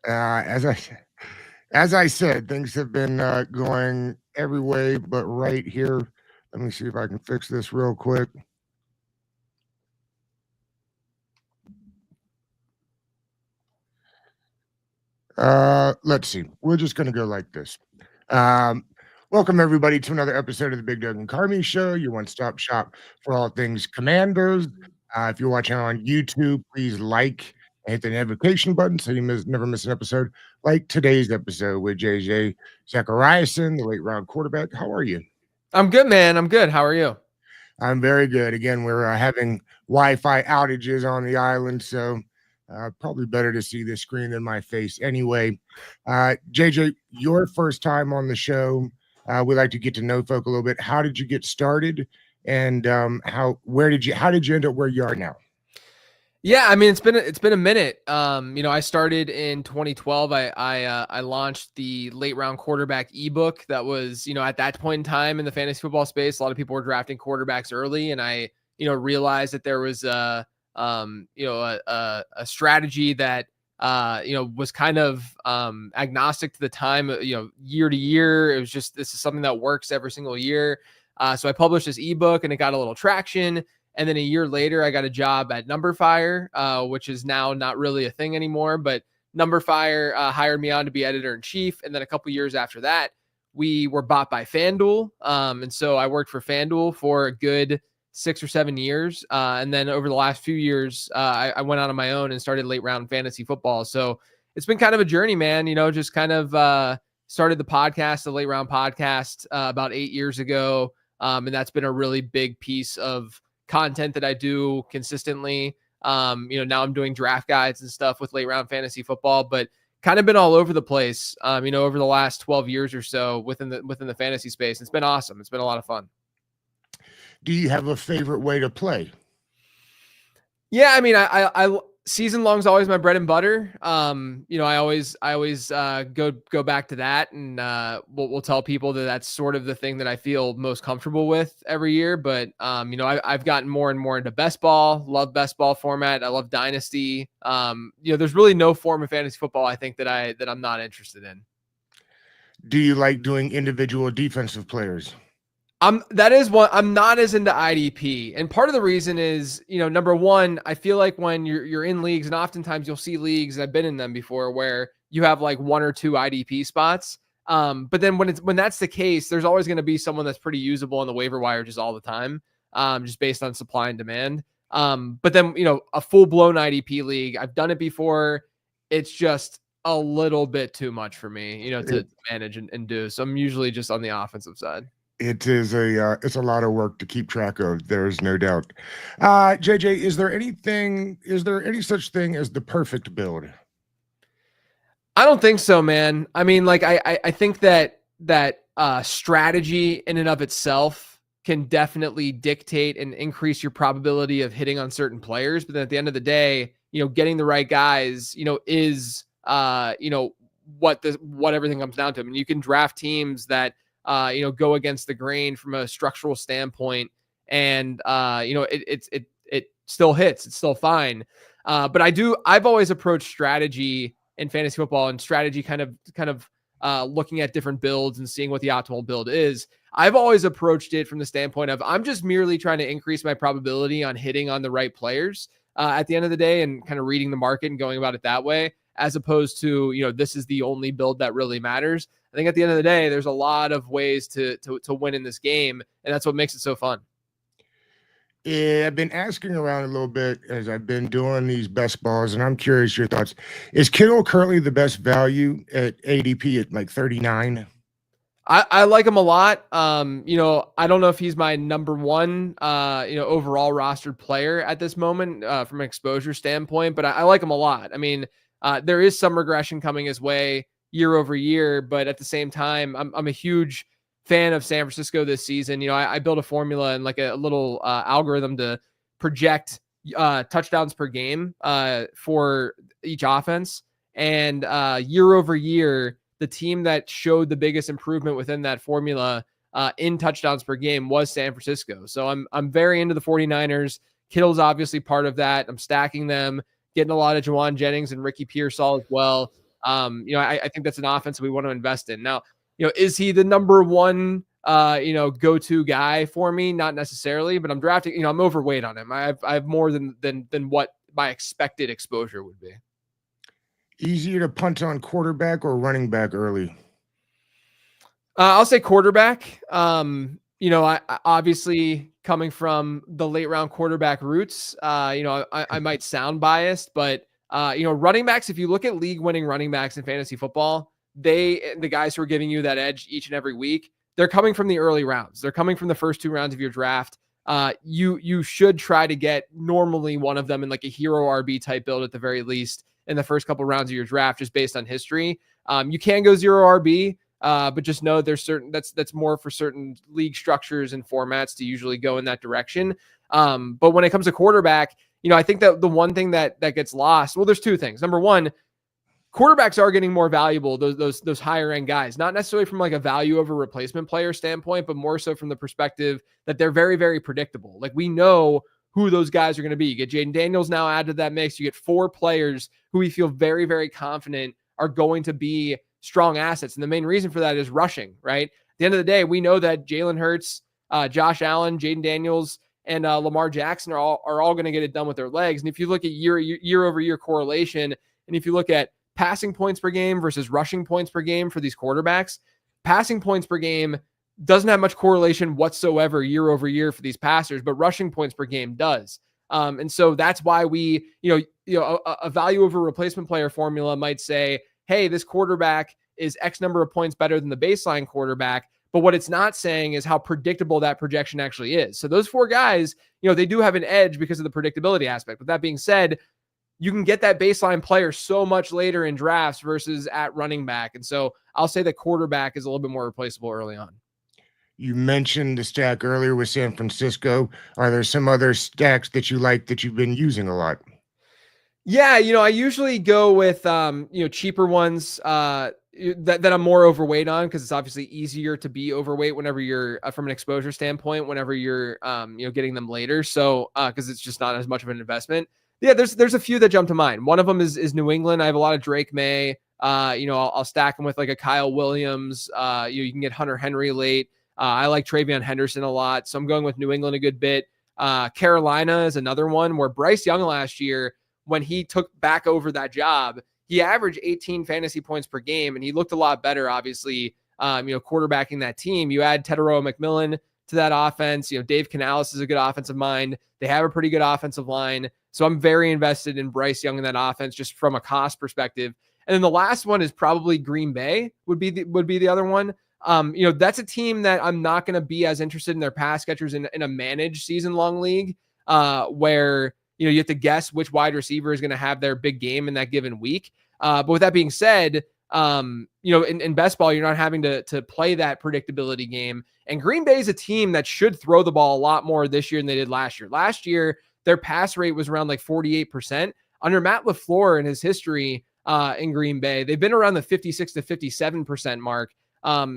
As I said, things have been going every way but right here. Let me see if I can fix this real quick. Let's see. We're just going to go like this. Um, Welcome everybody to another episode of the Big Doug and Carmi Show, your one-stop shop for all things Commanders. If you're watching on YouTube, please like and hit the notification button so you never miss an episode. Like today's episode with JJ Zachariason, the late round quarterback. How are you? I'm good, man. I'm good. How are you? I'm very good. Again, we're having Wi-Fi outages on the island, so probably better to see this screen than my face. Anyway, JJ, your first time on the show. We like to get to know folk a little bit. How did you get started, and how did you end up where you are now? Yeah, I mean it's been a minute. I started in 2012. I launched the late round quarterback ebook that was, at that point in time in the fantasy football space, a lot of people were drafting quarterbacks early, and I, realized that there was a strategy that was kind of agnostic to the time, year to year. It was just, this is something that works every single year. So I published this ebook and it got a little traction. And then a year later, I got a job at Numberfire, which is now not really a thing anymore. But Numberfire hired me on to be editor-in-chief. And then a couple years after that, we were bought by FanDuel. And so I worked for FanDuel for a good 6 or 7 years. And then over the last few years, I went out on my own and started late round fantasy football. So it's been kind of a journey, man, just kind of started the podcast, the late round podcast, about 8 years ago. And that's been a really big piece of content that I do consistently. Now I'm doing draft guides and stuff with late round fantasy football, but kind of been all over the place, over the last 12 years or so within the fantasy space. It's been awesome. It's been a lot of fun. Do you have a favorite way to play? Yeah, I mean, I season long is always my bread and butter. I always go back to that, and we'll tell people that that's sort of the thing that I feel most comfortable with every year. But I've gotten more and more into best ball. Love best ball format. I love dynasty. There's really no form of fantasy football I think that I'm not interested in. Do you like doing individual defensive players? That is what I'm not as into IDP. And part of the reason is, number one, I feel like when you're in leagues, and oftentimes you'll see leagues, I've been in them before, where you have like 1 or 2 IDP spots. But then when that's the case, there's always going to be someone that's pretty usable on the waiver wire just all the time, just based on supply and demand. But then, a full blown IDP league, I've done it before. It's just a little bit too much for me, to manage and do. So I'm usually just on the offensive side. It is it's a lot of work to keep track of. There's no doubt. JJ, is there any such thing as the perfect build? I don't think so, man. I mean, like I think that strategy in and of itself can definitely dictate and increase your probability of hitting on certain players. But then at the end of the day, getting the right guys, is what everything comes down to. I mean, you can draft teams that go against the grain from a structural standpoint, and it still hits. It's still fine. But I've always approached strategy in fantasy football, and strategy kind of looking at different builds and seeing what the optimal build is. I've always approached it from the standpoint of, I'm just merely trying to increase my probability on hitting on the right players at the end of the day, and kind of reading the market and going about it that way, as opposed to, this is the only build that really matters. I think at the end of the day, there's a lot of ways to win in this game, and that's what makes it so fun. Yeah, I've been asking around a little bit as I've been doing these best balls, and I'm curious your thoughts. Is Kittle currently the best value at ADP at like 39? I like him a lot. I don't know if he's my number one, overall rostered player at this moment from an exposure standpoint, but I like him a lot. I mean, there is some regression coming his way year over year, but at the same time, I'm a huge fan of San Francisco this season. I built a formula and like a little algorithm to project touchdowns per game for each offense, and year over year, the team that showed the biggest improvement within that formula in touchdowns per game was San Francisco. So I'm very into the 49ers. Kittle's obviously part of that. I'm stacking them, getting a lot of Juwan Jennings and Ricky Pearsall as well. I think that's an offense we want to invest in. Now, is he the number one, go-to guy for me? Not necessarily, but I'm drafting, I'm overweight on him. I have more than what my expected exposure would be. Easier to punt on quarterback or running back early? I'll say quarterback. I obviously coming from the late round quarterback roots, I might sound biased, but running backs, if you look at league winning running backs in fantasy football, the guys who are giving you that edge each and every week, they're coming from the early rounds. They're coming from the first 2 rounds of your draft. You should try to get normally one of them in like a hero RB type build at the very least in the first couple rounds of your draft, just based on history. You can go zero RB. But just know there's certain that's more for certain league structures and formats to usually go in that direction. But when it comes to quarterback, I think that the one thing that gets lost, well, there's 2 things. Number one, quarterbacks are getting more valuable, those higher end guys, not necessarily from like a value over replacement player standpoint, but more so from the perspective that they're very, very predictable. Like we know who those guys are going to be. You get Jaden Daniels now added to that mix. You get 4 players who we feel very, very confident are going to be strong assets. And the main reason for that is rushing, right? At the end of the day, we know that Jalen Hurts, Josh Allen, Jaden Daniels, and Lamar Jackson are all going to get it done with their legs. And if you look at year over year correlation, and if you look at passing points per game versus rushing points per game for these quarterbacks, passing points per game doesn't have much correlation whatsoever year over year for these passers, but rushing points per game does. And so that's why we, a value over replacement player formula might say, hey, this quarterback is X number of points better than the baseline quarterback. But what it's not saying is how predictable that projection actually is. So those 4 guys, they do have an edge because of the predictability aspect. With that being said, you can get that baseline player so much later in drafts versus at running back. And so I'll say that quarterback is a little bit more replaceable early on. You mentioned the stack earlier with San Francisco. Are there some other stacks that you like that you've been using a lot? Yeah, I usually go with cheaper ones that I'm more overweight on, because it's obviously easier to be overweight whenever you're from an exposure standpoint, whenever you're getting them later. So because it's just not as much of an investment. Yeah, there's a few that jump to mind. One of them is New England. I have a lot of Drake May. I'll stack them with like a Kyle Williams. You can get Hunter Henry late. I like Travion Henderson a lot, so I'm going with New England a good bit. Carolina is another one where Bryce Young last year, when he took back over that job, he averaged 18 fantasy points per game, and he looked a lot better, obviously, quarterbacking that team. You add Teteroa McMillan to that offense. Dave Canales is a good offensive mind. They have a pretty good offensive line. So I'm very invested in Bryce Young in that offense, just from a cost perspective. And then the last one is probably Green Bay would be the other one. That's a team that I'm not going to be as interested in their pass catchers in a managed season-long league, where you have to guess which wide receiver is going to have their big game in that given week. But with that being said, in best ball, you're not having to play that predictability game. And Green Bay is a team that should throw the ball a lot more this year than they did last year. Last year, their pass rate was around like 48%. Under Matt LaFleur and his history in Green Bay, they've been around the 56 to 57% mark.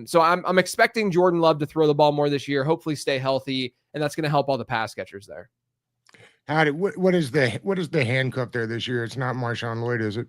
So I'm expecting Jordan Love to throw the ball more this year, hopefully stay healthy, and that's going to help all the pass catchers there. What is the handcuff there this year? It's not Marshawn Lloyd, is it?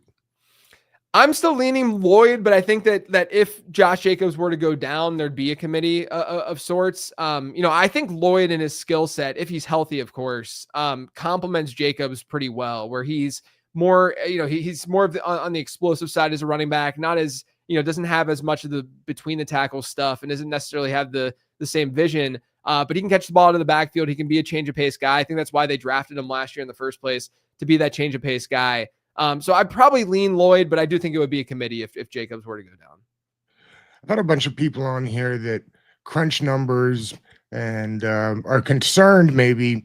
I'm still leaning Lloyd, but I think that if Josh Jacobs were to go down, there'd be a committee of sorts. I think Lloyd and his skill set, if he's healthy, of course, complements Jacobs pretty well, where he's more, he's more of on the explosive side as a running back, not as, doesn't have as much of the between the tackle stuff and doesn't necessarily have the same vision. But he can catch the ball out of the backfield. He can be a change of pace guy. I think that's why they drafted him last year in the first place, to be that change of pace guy. So I'd probably lean Lloyd, but I do think it would be a committee if Jacobs were to go down. I've had a bunch of people on here that crunch numbers and are concerned maybe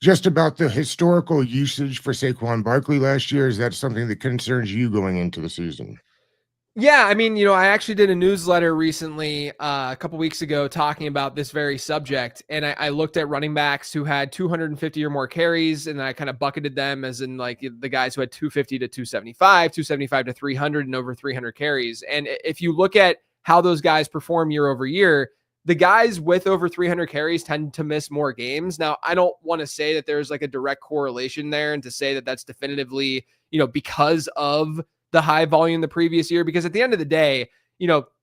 just about the historical usage for Saquon Barkley last year. Is that something that concerns you going into the season? Yeah, I mean, I actually did a newsletter recently, a couple weeks ago, talking about this very subject, and I looked at running backs who had 250 or more carries, and I kind of bucketed them as in like the guys who had 250 to 275, 275 to 300, and over 300 carries. And if you look at how those guys perform year over year, the guys with over 300 carries tend to miss more games. Now, I don't want to say that there's like a direct correlation there, and to say that that's definitively, because of the high volume the previous year, because at the end of the day,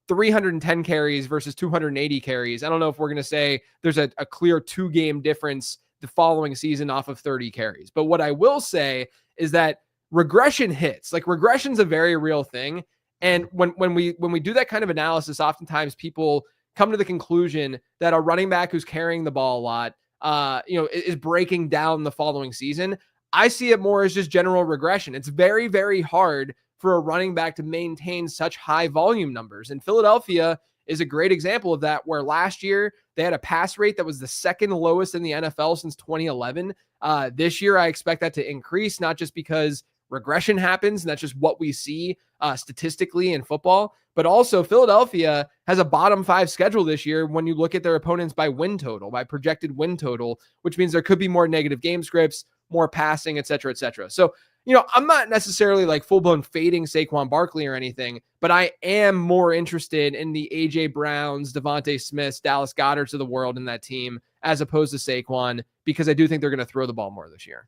310 carries versus 280 carries. I don't know if we're going to say there's a clear 2-game difference the following season off of 30 carries. But what I will say is that regression hits. Like, regression's a very real thing. And when we do that kind of analysis, oftentimes people come to the conclusion that a running back who's carrying the ball a lot, is breaking down the following season. I see it more as just general regression. It's very, very hard for a running back to maintain such high volume numbers. And Philadelphia is a great example of that, where last year they had a pass rate that was the second lowest in the NFL since 2011. This year, I expect that to increase, not just because regression happens, and that's just what we see statistically in football, but also Philadelphia has a bottom 5 schedule this year when you look at their opponents by win total, by projected win total, which means there could be more negative game scripts, more passing, et cetera, et cetera. So, I'm not necessarily like full-blown fading Saquon Barkley or anything, but I am more interested in the A.J. Browns, Devontae Smiths, Dallas Goddards of the world in that team, as opposed to Saquon, because I do think they're going to throw the ball more this year.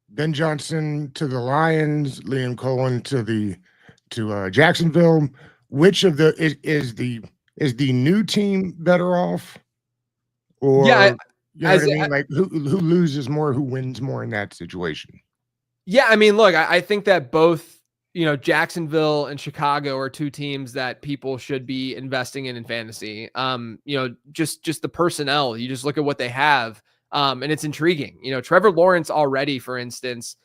Ben Johnson to the Lions, Liam Cohen to Jacksonville. Which of the is the new team better off? Or Yeah, you know what I mean? Like, who loses more, who wins more in that situation? Yeah, I mean, look, I think that both, Jacksonville and Chicago are two teams that people should be investing in fantasy. Just the personnel, you just look at what they have, and it's intriguing. Trevor Lawrence already, for instance,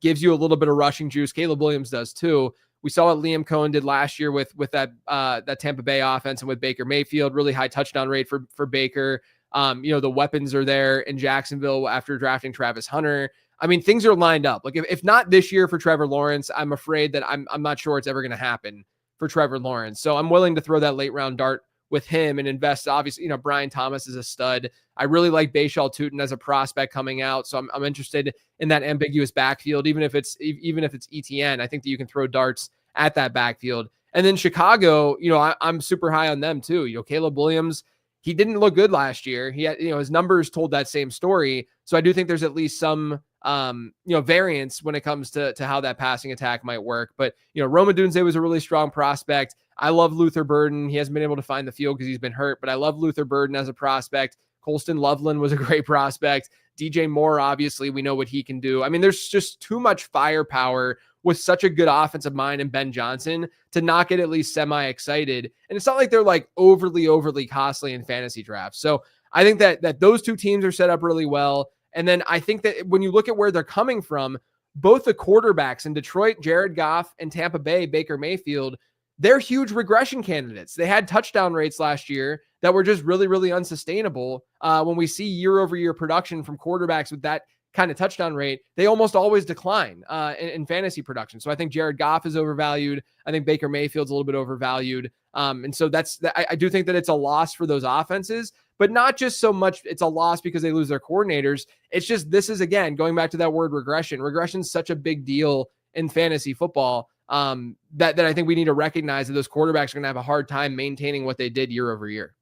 gives you a little bit of rushing juice. Caleb Williams does too. We saw what Liam Cohen did last year with that Tampa Bay offense and with Baker Mayfield, really high touchdown rate for Baker. The weapons are there in Jacksonville after drafting Travis Hunter. I mean, things are lined up. Like, if not this year for Trevor Lawrence, I'm afraid that I'm not sure it's ever going to happen for Trevor Lawrence. So I'm willing to throw that late round dart with him and invest. Obviously, Brian Thomas is a stud. I really like Bashal Tutin as a prospect coming out. So I'm interested in that ambiguous backfield, even if it's ETN. I think that you can throw darts at that backfield. And then Chicago, I'm super high on them too. Caleb Williams, he didn't look good last year. He had, his numbers told that same story. So I do think there's at least some, variance when it comes to how that passing attack might work. But, Roma Dunze was a really strong prospect. I love Luther Burden. He hasn't been able to find the field because he's been hurt, but I love Luther Burden as a prospect. Colston Loveland was a great prospect. DJ Moore, obviously, we know what he can do. I mean, there's just too much firepower with such a good offensive mind and Ben Johnson to not get at least semi-excited. And it's not like they're like overly costly in fantasy drafts. So I think that those two teams are set up really well. And then I think that when you look at where they're coming from, both the quarterbacks in Detroit, Jared Goff, and Tampa Bay, Baker Mayfield, they're huge regression candidates. They had touchdown rates last year that were just really unsustainable. When we see year-over-year production from quarterbacks with that kind of touchdown rate, they almost always decline in fantasy production. So I think Jared Goff is overvalued. I think Baker Mayfield's a little bit overvalued. And so I do think that it's a loss for those offenses, but not just so much it's a loss because they lose their coordinators. It's just, this is, again, going back to that word regression. Regression is such a big deal in fantasy football that I think we need to recognize that those quarterbacks are going to have a hard time maintaining what they did year over year.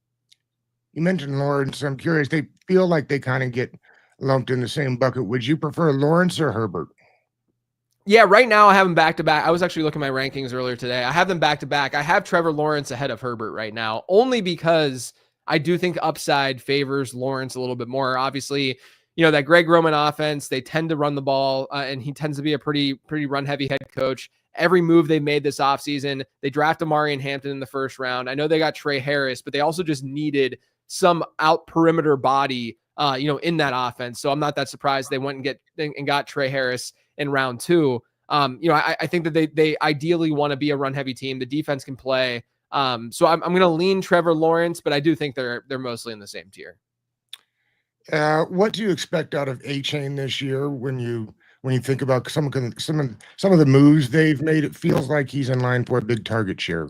You mentioned Lawrence. I'm curious. They feel like they kind of get lumped in the same bucket. Would you prefer Lawrence or Herbert? Yeah, right now I have them back to back. I was actually looking at my rankings earlier today. I have them back to back. I have Trevor Lawrence ahead of Herbert right now, only because I do think upside favors Lawrence a little bit more. Obviously, that Greg Roman offense, they tend to run the ball, and he tends to be a pretty run heavy head coach. Every move they made this offseason, they draft Amari Hampton in the first round. I know they got Trey Harris, but they also just needed some out perimeter body, in that offense. So I'm not that surprised they went and got Trey Harris in round 2. I think that they ideally want to be a run heavy team. The defense can play. So I'm going to lean Trevor Lawrence, but I do think they're mostly in the same tier. What do you expect out of A-Chain this year when you think about some of the moves they've made? It feels like he's in line for a big target share.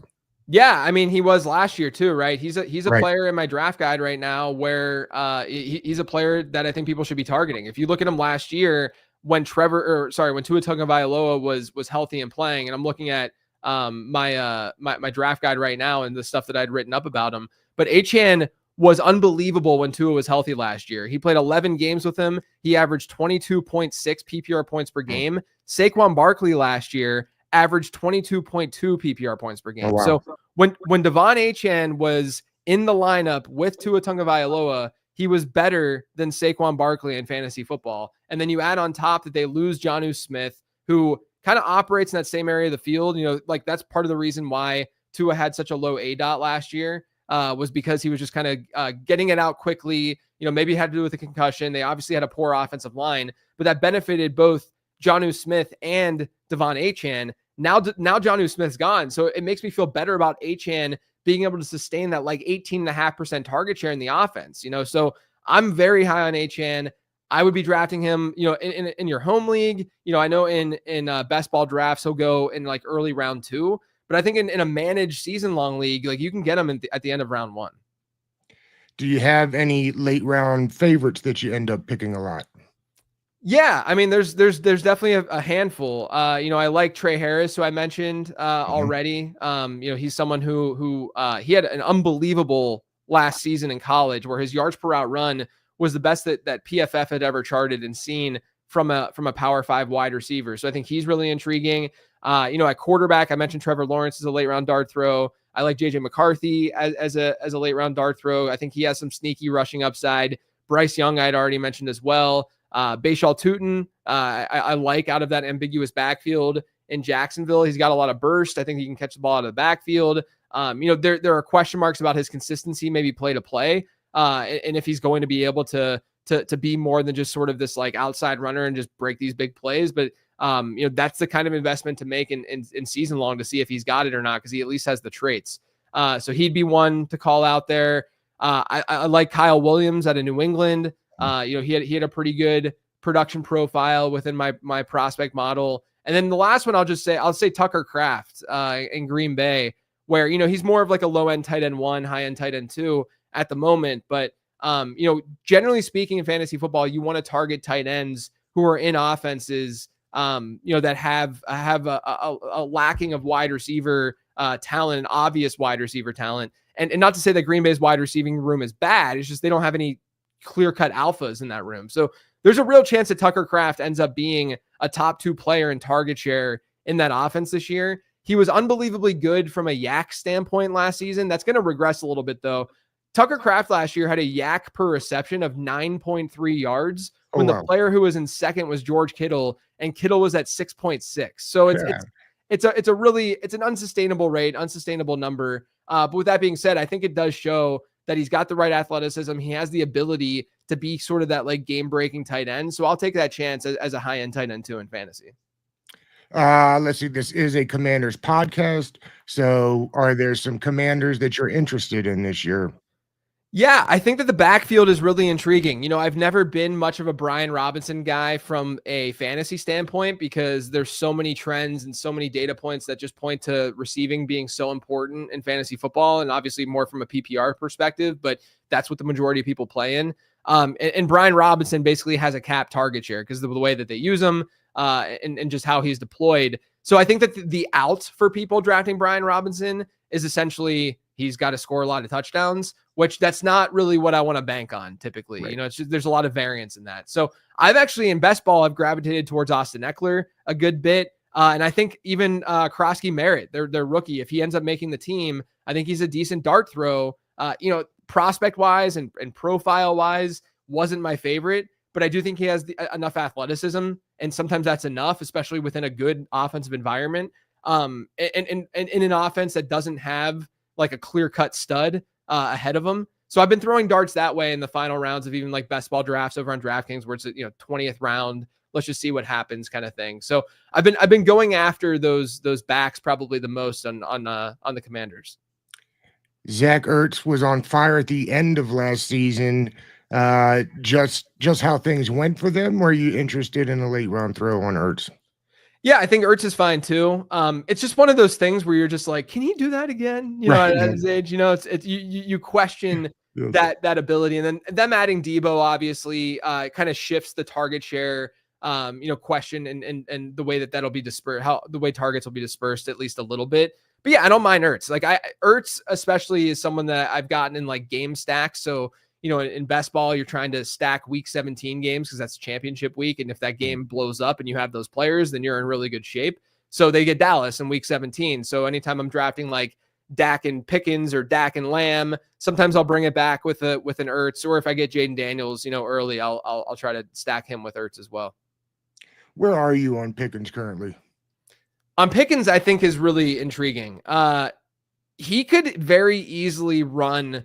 Yeah, I mean, he was last year too, right? He's a Right. player in my draft guide right now where he's a player that I think people should be targeting. If you look at him last year when Tua Tagovailoa was healthy and playing, and I'm looking at my draft guide right now and the stuff that I'd written up about him, but Achane was unbelievable when Tua was healthy last year. He played 11 games with him. He averaged 22.6 PPR points per game. Saquon Barkley last year averaged 22.2 PPR points per Oh game. wow. So when Devon Achane was in the lineup with Tua Tagovailoa, he was better than Saquon Barkley in fantasy football. And then you add on top that they lose Jonnu Smith, who kind of operates in that same area of the field. Like that's part of the reason why Tua had such a low ADOT last year, was because he was just kind of getting it out quickly. Maybe it had to do with the concussion. They obviously had a poor offensive line, but that benefited both Jonnu Smith and Devon Achane. Now Jonnu Smith's gone. So it makes me feel better about Achane being able to sustain that like 18.5% target share in the offense. So I'm very high on Achane. I would be drafting him, in your home league. I know in best ball drafts, he'll go in like early round 2, but I think in a managed season long league, like you can get him at the end of round 1. Do you have any late round favorites that you end up picking a lot? Yeah, I mean, there's definitely a handful. I like Trey Harris, who I mentioned Mhm. already. He's someone who he had an unbelievable last season in college, where his yards per route run was the best that PFF had ever charted and seen from a Power 5 wide receiver. So I think he's really intriguing. At quarterback, I mentioned Trevor Lawrence as a late round dart throw. I like JJ McCarthy as a late round dart throw. I think he has some sneaky rushing upside. Bryce Young, I'd already mentioned as well. Bashal Tutin, I like out of that ambiguous backfield in Jacksonville. He's got a lot of burst. I think he can catch the ball out of the backfield. There are question marks about his consistency, maybe play to play, and if he's going to be able to be more than just sort of this like outside runner and just break these big plays. But that's the kind of investment to make in season long to see if he's got it or not, because he at least has the traits. So he'd be one to call out there. I like Kyle Williams out of New England. He had a pretty good production profile within my prospect model. And then the last one I'll say Tucker Kraft in Green Bay, where he's more of like a low end tight end 1, high end tight end 2 at the moment. But generally speaking, in fantasy football, you want to target tight ends who are in offenses that have a lacking of wide receiver talent, obvious wide receiver talent. And not to say that Green Bay's wide receiving room is bad. It's just they don't have any clear-cut alphas in that room. So there's a real chance that Tucker Kraft ends up being a top 2 player in target share in that offense this year. He was unbelievably good from a yak standpoint last season. That's going to regress a little bit, though. Tucker Kraft last year had a yak per reception of 9.3 yards Oh when the wow. player who was in second was George Kittle, and Kittle was at 6.6. So Yeah. it's an unsustainable rate, unsustainable number. But with that being said, I think it does show that he's got the right athleticism. He has the ability to be sort of that like game breaking tight end. So I'll take that chance as a high end tight end 2 in fantasy. Let's see. This is a Commanders podcast. So are there some Commanders that you're interested in this year? Yeah, I think that the backfield is really intriguing. I've never been much of a Brian Robinson guy from a fantasy standpoint, because there's so many trends and so many data points that just point to receiving being so important in fantasy football, and obviously more from a PPR perspective, but that's what the majority of people play in. And Brian Robinson basically has a cap target share because of the way that they use him and just how he's deployed. So I think that the out for people drafting Brian Robinson is essentially he's got to score a lot of touchdowns, which that's not really what I want to bank on typically. Right. It's just, there's a lot of variance in that. So I've actually in best ball, I've gravitated towards Austin Eckler a good bit. And I think even Krosky Merritt, their rookie, if he ends up making the team, I think he's a decent dart throw. Prospect wise and profile wise, wasn't my favorite, but I do think he has enough athleticism, and sometimes that's enough, especially within a good offensive environment. And in an offense that doesn't have like a clear cut stud ahead of him. So I've been throwing darts that way in the final rounds of even like best ball drafts over on DraftKings, where it's 20th round. Let's just see what happens, kind of thing. So I've been going after those backs probably the most on the Commanders. Zach Ertz was on fire at the end of last season. Just how things went for them. Were you interested in a late round throw on Ertz? Yeah, I think Ertz is fine too. It's just one of those things where you're just like, can he do that again? Right. At his age, it's you question Yeah. that ability, and then them adding Debo obviously kind of shifts the target share, question and the way that'll be dispersed, how the way targets will be dispersed at least a little bit. But yeah, I don't mind Ertz. Like Ertz especially is someone that I've gotten in like game stacks. So in best ball, you're trying to stack week 17 games because that's championship week. And if that game blows up and you have those players, then you're in really good shape. So they get Dallas in week 17. So anytime I'm drafting like Dak and Pickens or Dak and Lamb, sometimes I'll bring it back with an Ertz, or if I get Jaden Daniels, early, I'll try to stack him with Ertz as well. Where are you on Pickens currently? On Pickens, I think is really intriguing. He could very easily run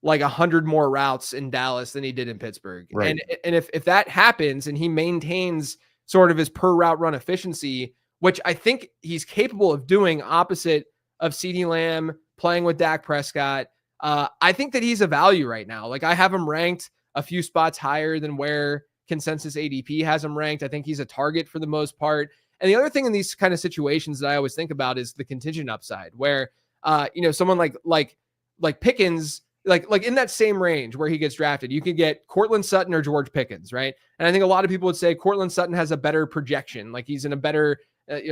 like 100 more routes in Dallas than he did in Pittsburgh. Right. And if that happens and he maintains sort of his per route run efficiency, which I think he's capable of doing opposite of CeeDee Lamb playing with Dak Prescott, I think that he's a value right now. Like I have him ranked a few spots higher than where consensus ADP has him ranked. I think he's a target for the most part. And the other thing in these kind of situations that I always think about is the contingent upside, where someone like Pickens, like in that same range where he gets drafted, you could get Cortland Sutton or George Pickens, right? And I think a lot of people would say Cortland Sutton has a better projection, like he's in a better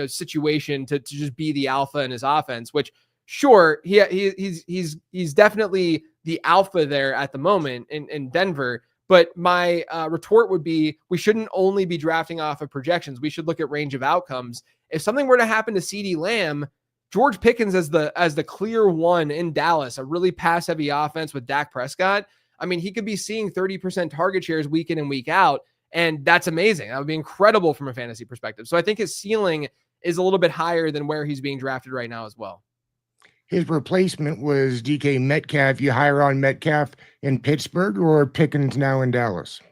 situation to just be the alpha in his offense. Which, sure, he's definitely the alpha there at the moment in Denver. But my retort would be, we shouldn't only be drafting off of projections. We should look at range of outcomes. If something were to happen to CeeDee Lamb, George Pickens as the clear one in Dallas, a really pass heavy offense with Dak Prescott, I mean, he could be seeing 30% target shares week in and week out. And that's amazing. That would be incredible from a fantasy perspective. So I think his ceiling is a little bit higher than where he's being drafted right now as well. His replacement was DK Metcalf. You hire on Metcalf in Pittsburgh or Pickens now in Dallas?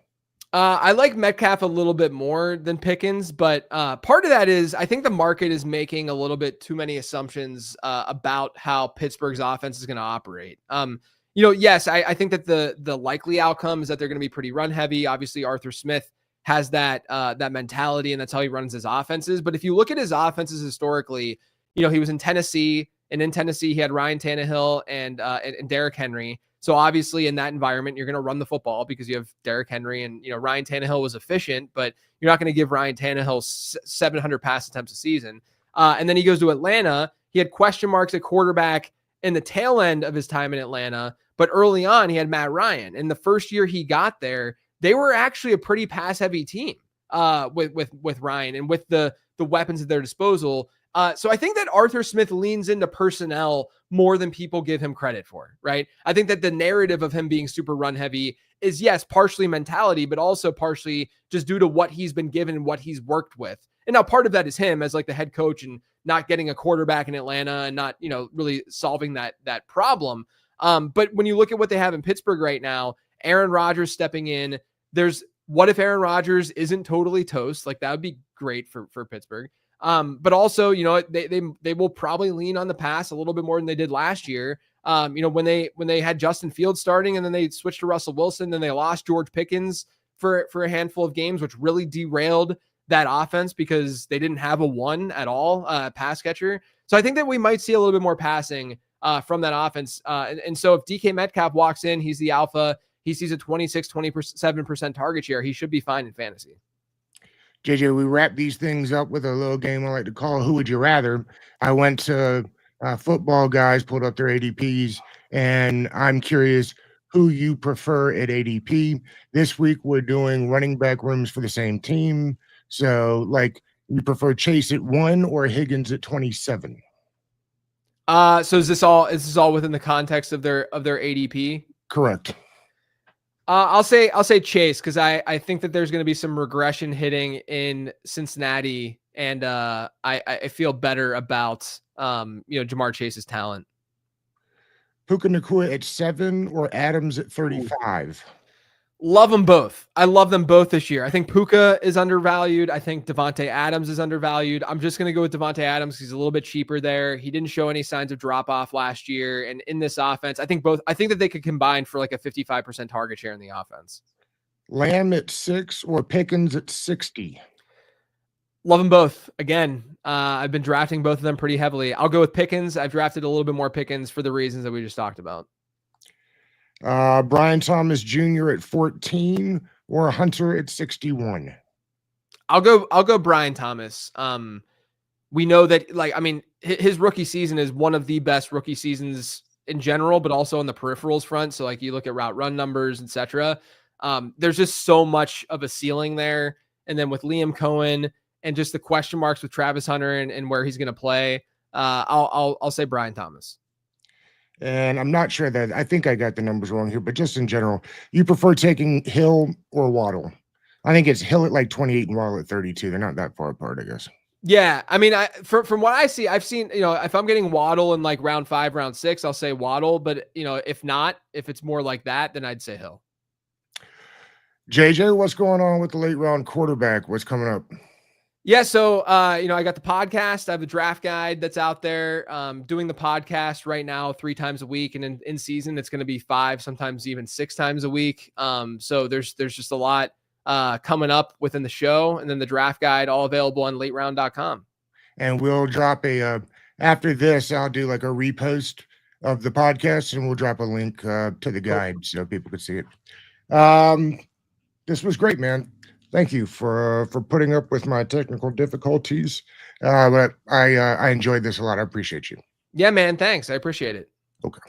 I like Metcalf a little bit more than Pickens, but part of that is I think the market is making a little bit too many assumptions about how Pittsburgh's offense is going to operate. Yes, I think that the likely outcome is that they're going to be pretty run heavy. Obviously, Arthur Smith has that mentality, and that's how he runs his offenses. But if you look at his offenses historically, he was in Tennessee, and in Tennessee he had Ryan Tannehill and Derrick Henry. So obviously in that environment, you're going to run the football because you have Derrick Henry, and Ryan Tannehill was efficient, but you're not going to give Ryan Tannehill 700 pass attempts a season. And then he goes to Atlanta. He had question marks at quarterback in the tail end of his time in Atlanta, but early on he had Matt Ryan. And the first year he got there, they were actually a pretty pass heavy team with Ryan and with the weapons at their disposal. So I think that Arthur Smith leans into personnel more than people give him credit for, right? I think that the narrative of him being super run heavy is, yes, partially mentality, but also partially just due to what he's been given and what he's worked with. And now part of that is him as like the head coach and not getting a quarterback in Atlanta and not, really solving that problem. But when you look at what they have in Pittsburgh right now, Aaron Rodgers stepping in, what if Aaron Rodgers isn't totally toast? Like that would be great for Pittsburgh. But also, they will probably lean on the pass a little bit more than they did last year. When they had Justin Fields starting and then they switched to Russell Wilson, then they lost George Pickens for a handful of games, which really derailed that offense because they didn't have a one at all pass catcher. So I think that we might see a little bit more passing from that offense. And so if DK Metcalf walks in, he's the alpha. He sees a 27% target share. He should be fine in fantasy. JJ, we wrap these things up with a little game I like to call Who Would You Rather? I went to Football Guys, pulled up their ADPs, and I'm curious who you prefer at ADP. This week, we're doing running back rooms for the same team. So, like, you prefer Chase at 1 or Higgins at 27? So is this all within the context of their ADP? Correct. I'll say Chase because I think that there's going to be some regression hitting in Cincinnati, and I feel better about Jamar Chase's talent. Puka Nacua at 7 or Adams at 35? Love them both. I love them both this year. I think Puka is undervalued. I think Devontae Adams is undervalued. I'm just going to go with Devontae Adams. He's a little bit cheaper there. He didn't show any signs of drop off last year. And in this offense, I think that they could combine for like a 55% target share in the offense. Lamb at 6 or Pickens at 60? Love them both. Again, I've been drafting both of them pretty heavily. I'll go with Pickens. I've drafted a little bit more Pickens for the reasons that we just talked about. Brian Thomas Jr. at 14 or Hunter at 61? I'll go Brian Thomas. We know that, his rookie season is one of the best rookie seasons in general, but also on the peripherals front. So like you look at route run numbers, etc. There's just so much of a ceiling there. And then with Liam Cohen and just the question marks with Travis Hunter and where he's going to play, I'll say Brian Thomas. And I'm not sure that I think I got the numbers wrong here, but just in general, you prefer taking Hill or Waddle? I think it's Hill at like 28 and Waddle at 32. They're not that far apart, I guess. Yeah, I mean, from what I see, I've seen, if I'm getting Waddle in like round 5, round 6, I'll say Waddle. But if not, if it's more like that, then I'd say Hill. JJ, what's going on with the late round quarterback? What's coming up? Yeah, so I got the podcast. I have a draft guide that's out there. Doing the podcast right now 3 times a week, and in season it's going to be 5, sometimes even 6 times a week. So there's just a lot coming up within the show, and then the draft guide all available on lateround.com. And we'll drop after this, I'll do like a repost of the podcast, and we'll drop a link to the guide so people can see it. This was great, man. Thank you for putting up with my technical difficulties. But I enjoyed this a lot. I appreciate you. Yeah, man. Thanks. I appreciate it. Okay.